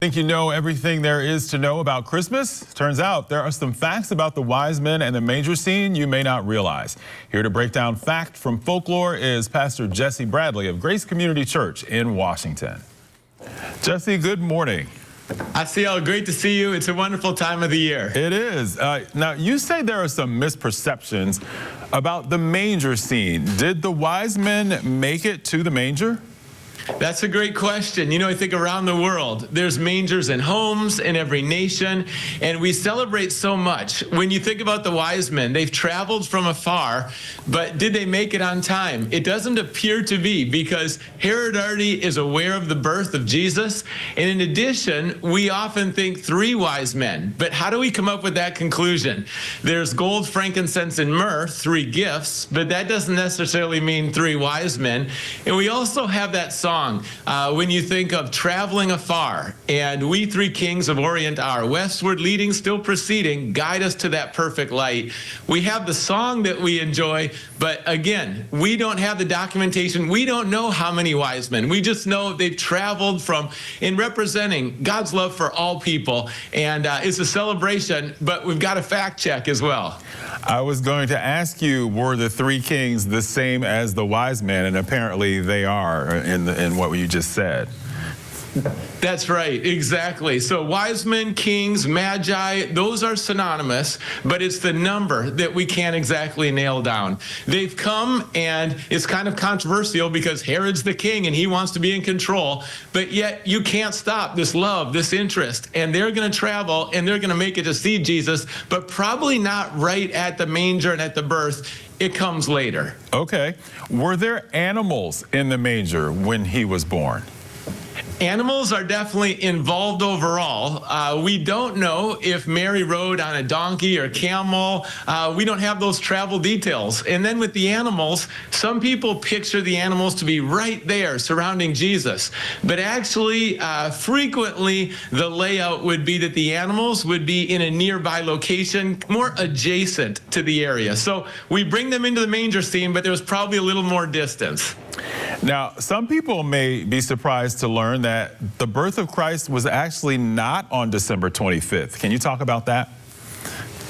Think you know everything there is to know about Christmas? Turns out there are some facts about the wise men and the manger scene you may not realize. Here to break down fact from folklore is Pastor Jesse Bradley of Grace Community Church in Washington. Jesse, good morning. ICL, great to see you. It's a wonderful time of the year. It is. Now, you say there are some misperceptions about the manger scene. Did the wise men make it to the manger? That's a great question. You know, I think around the world, there's mangers in homes in every nation, and we celebrate so much. When you think about the wise men, they've traveled from afar, but did they make it on time? It doesn't appear to be, because Herod already is aware of the birth of Jesus, and in addition, we often think 3 wise men. But how do we come up with that conclusion? There's gold, frankincense, and myrrh, 3 gifts, but that doesn't necessarily mean 3 wise men. And we also have that song, when you think of traveling afar, and we 3 kings of Orient are westward leading, still proceeding, guide us to that perfect light. We have the song that we enjoy, but again, we don't have the documentation. We don't know how many wise men. We just know they've traveled from in representing God's love for all people, and it's a celebration, but we've got a fact check as well. I was going to ask you, were the 3 kings the same as the wise men? And apparently they are in what you just said. That's right, exactly. So wise men, kings, magi, those are synonymous, but it's the number that we can't exactly nail down. They've come, and it's kind of controversial because Herod's the king and he wants to be in control, but yet you can't stop this love, this interest, and they're going to travel and they're going to make it to see Jesus, but probably not right at the manger and at the birth. It comes later. Okay. Were there animals in the manger when he was born? Animals are definitely involved overall. We don't know if Mary rode on a donkey or camel. We don't have those travel details. And then with the animals, some people picture the animals to be right there surrounding Jesus. But actually, frequently, the layout would be that the animals would be in a nearby location, more adjacent to the area. So we bring them into the manger scene, but there was probably a little more distance. Now, some people may be surprised to learn that the birth of Christ was actually not on December 25th. Can you talk about that?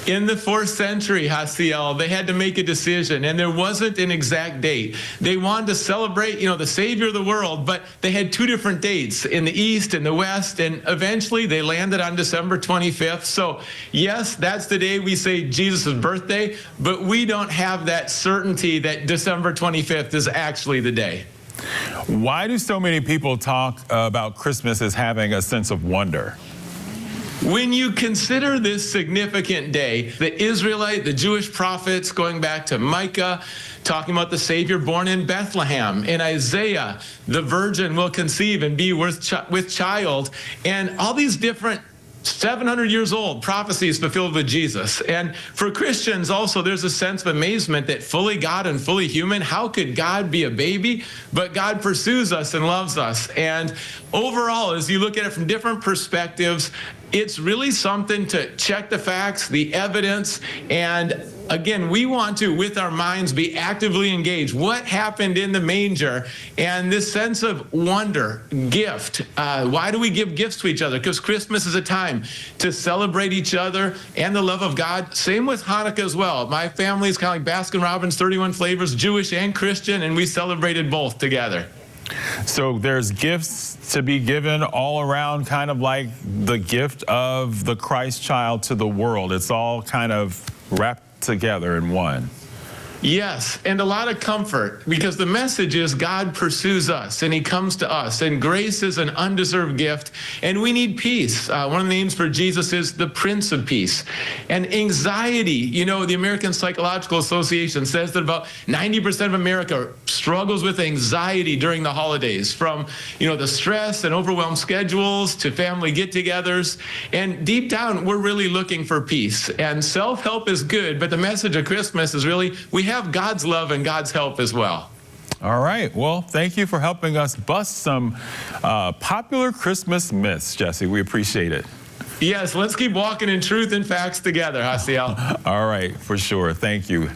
In the 4th century, Hasiel, they had to make a decision, and there wasn't an exact date. They wanted to celebrate, the Savior of the world, but they had 2 different dates in the East and the West, and eventually they landed on December 25th. So, yes, that's the day we say Jesus' birthday, but we don't have that certainty that December 25th is actually the day. Why do so many people talk about Christmas as having a sense of wonder? When you consider this significant day, the Jewish prophets going back to Micah, talking about the Savior born in Bethlehem, in Isaiah, the virgin will conceive and be with child, and all these different 700 years old prophecies fulfilled with Jesus. And for Christians also, there's a sense of amazement that fully God and fully human, how could God be a baby? But God pursues us and loves us. And overall, as you look at it from different perspectives, it's really something to check the facts, the evidence, and again, we want to, with our minds, be actively engaged. What happened in the manger? And this sense of wonder, gift. Why do we give gifts to each other? Because Christmas is a time to celebrate each other and the love of God. Same with Hanukkah as well. My family is kind of like Baskin-Robbins, 31 flavors, Jewish and Christian, and we celebrated both together. So there's gifts to be given all around, kind of like the gift of the Christ child to the world. It's all kind of wrapped together in one. Yes, and a lot of comfort, because the message is God pursues us and he comes to us, and grace is an undeserved gift, and we need peace. One of the names for Jesus is the Prince of Peace. And anxiety, the American Psychological Association says that about 90% of America struggles with anxiety during the holidays, from the stress and overwhelmed schedules to family get-togethers. And deep down, we're really looking for peace. And self-help is good, but the message of Christmas is really we have God's love and God's help as well. All right. Well, thank you for helping us bust some popular Christmas myths, Jesse. We appreciate it. Yes, let's keep walking in truth and facts together, Hasiel. All right, for sure. Thank you.